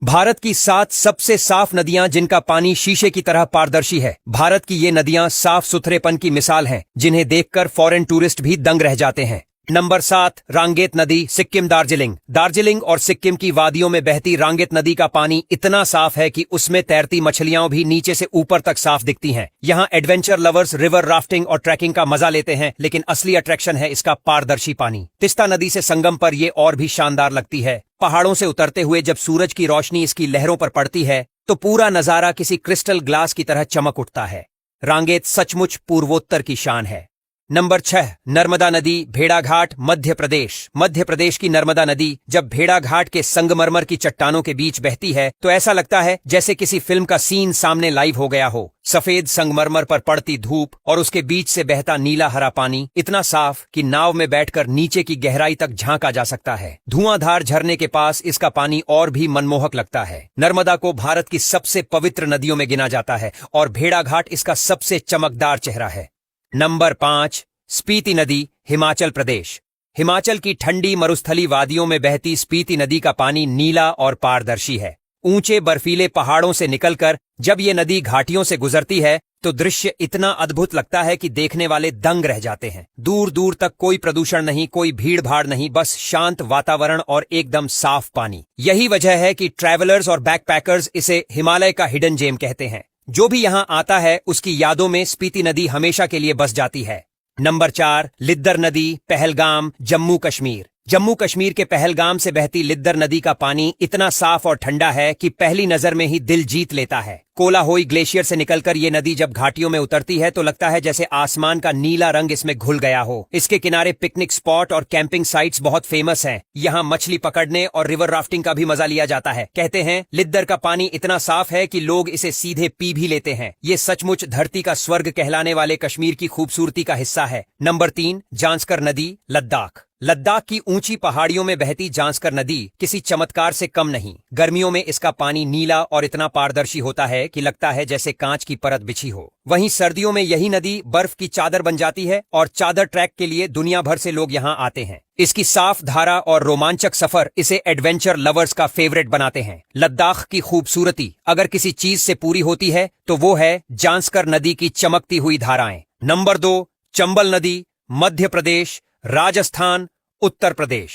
भारत की 7 सबसे साफ नदियां जिनका पानी शीशे की तरह पारदर्शी है। भारत की ये नदियां साफ सुथरेपन की मिसाल हैं, जिन्हें देखकर फॉरेन टूरिस्ट भी दंग रह जाते हैं। नंबर 7, रांगेत नदी, सिक्किम दार्जिलिंग। दार्जिलिंग और सिक्किम की वादियों में बहती रांगेत नदी का पानी इतना साफ है कि उसमें तैरती मछलियां भी नीचे से ऊपर तक साफ दिखती हैं। यहाँ एडवेंचर लवर्स रिवर राफ्टिंग और ट्रैकिंग का मजा लेते हैं, लेकिन असली अट्रैक्शन है इसका पारदर्शी पानी। तिस्ता नदी से संगम पर ये और भी शानदार लगती है। पहाड़ों से उतरते हुए जब सूरज की रोशनी इसकी लहरों पर पड़ती है तो पूरा नजारा किसी क्रिस्टल ग्लास की तरह चमक उठता है। रांगेत सचमुच पूर्वोत्तर की शान है। नंबर 6, नर्मदा नदी, भेड़ाघाट, मध्य प्रदेश। मध्य प्रदेश की नर्मदा नदी जब भेड़ाघाट के संगमरमर की चट्टानों के बीच बहती है तो ऐसा लगता है जैसे किसी फिल्म का सीन सामने लाइव हो गया हो। सफेद संगमरमर पर पड़ती धूप और उसके बीच से बहता नीला हरा पानी इतना साफ कि नाव में बैठकर नीचे की गहराई तक झांका जा सकता है। धुआंधार झरने के पास इसका पानी और भी मनमोहक लगता है। नर्मदा को भारत की सबसे पवित्र नदियों में गिना जाता है और भेड़ाघाट इसका सबसे चमकदार चेहरा है। नंबर 5, स्पीति नदी, हिमाचल प्रदेश। हिमाचल की ठंडी मरुस्थली वादियों में बहती स्पीति नदी का पानी नीला और पारदर्शी है। ऊंचे बर्फीले पहाड़ों से निकलकर जब ये नदी घाटियों से गुजरती है तो दृश्य इतना अद्भुत लगता है कि देखने वाले दंग रह जाते हैं। दूर दूर तक कोई प्रदूषण नहीं, कोई भीड़ भाड़ नहीं, बस शांत वातावरण और एकदम साफ पानी। यही वजह है कि ट्रैवलर्स और बैकपैकर्स इसे हिमालय का हिडन जेम कहते हैं। जो भी यहाँ आता है उसकी यादों में स्पीति नदी हमेशा के लिए बस जाती है। नंबर 4, लिद्दर नदी, पहलगाम, जम्मू कश्मीर। जम्मू कश्मीर के पहलगाम से बहती लिद्दर नदी का पानी इतना साफ और ठंडा है कि पहली नजर में ही दिल जीत लेता है। कोलाहोई ग्लेशियर से निकलकर ये नदी जब घाटियों में उतरती है तो लगता है जैसे आसमान का नीला रंग इसमें घुल गया हो। इसके किनारे पिकनिक स्पॉट और कैंपिंग साइट्स बहुत फेमस हैं। यहाँ मछली पकड़ने और रिवर राफ्टिंग का भी मजा लिया जाता है। कहते हैं लिद्दर का पानी इतना साफ है कि लोग इसे सीधे पी भी लेते हैं। ये सचमुच धरती का स्वर्ग कहलाने वाले कश्मीर की खूबसूरती का हिस्सा है। नंबर 3, जांस्कर नदी, लद्दाख। लद्दाख की ऊंची पहाड़ियों में बहती जांस्कर नदी किसी चमत्कार से कम नहीं। गर्मियों में इसका पानी नीला और इतना पारदर्शी होता है कि लगता है जैसे कांच की परत बिछी हो। वहीं सर्दियों में यही नदी बर्फ की चादर बन जाती है और चादर ट्रैक के लिए दुनिया भर से लोग यहाँ आते हैं। इसकी साफ धारा और रोमांचक सफर इसे एडवेंचर लवर्स का फेवरेट बनाते हैं। लद्दाख की खूबसूरती अगर किसी चीज से पूरी होती है तो वो है जांस्कर नदी की चमकती हुई धाराएं। नंबर 2, चंबल नदी, मध्य प्रदेश, राजस्थान, उत्तर प्रदेश।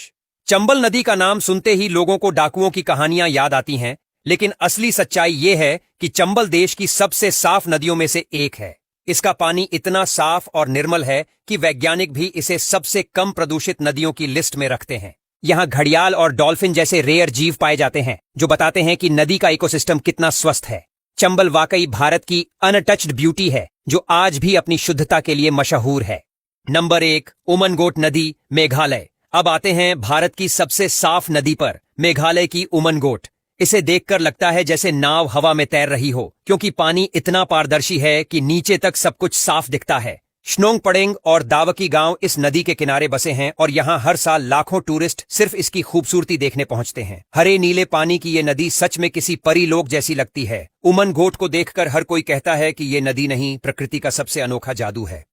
चंबल नदी का नाम सुनते ही लोगों को डाकुओं की कहानियां याद आती हैं, लेकिन असली सच्चाई ये है कि चंबल देश की सबसे साफ नदियों में से एक है। इसका पानी इतना साफ और निर्मल है कि वैज्ञानिक भी इसे सबसे कम प्रदूषित नदियों की लिस्ट में रखते हैं। यहाँ घड़ियाल और डॉल्फिन जैसे रेयर जीव पाए जाते हैं जो बताते हैं कि नदी का इकोसिस्टम कितना स्वस्थ है। चंबल वाकई भारत की अनटच्ड ब्यूटी है जो आज भी अपनी शुद्धता के लिए मशहूर है। नंबर 1, उमनगोट नदी, मेघालय। अब आते हैं भारत की सबसे साफ नदी पर, मेघालय की उमनगोट। इसे देखकर लगता है जैसे नाव हवा में तैर रही हो, क्योंकि पानी इतना पारदर्शी है कि नीचे तक सब कुछ साफ दिखता है। श्नोंग पड़ेंग और दावकी गांव इस नदी के किनारे बसे हैं और यहाँ हर साल लाखों टूरिस्ट सिर्फ इसकी खूबसूरती देखने पहुंचते हैं। हरे नीले पानी की ये नदी सच में किसी परी लोक जैसी लगती है। उमनगोट को देखकर हर कोई कहता है कि ये नदी नहीं, प्रकृति का सबसे अनोखा जादू है।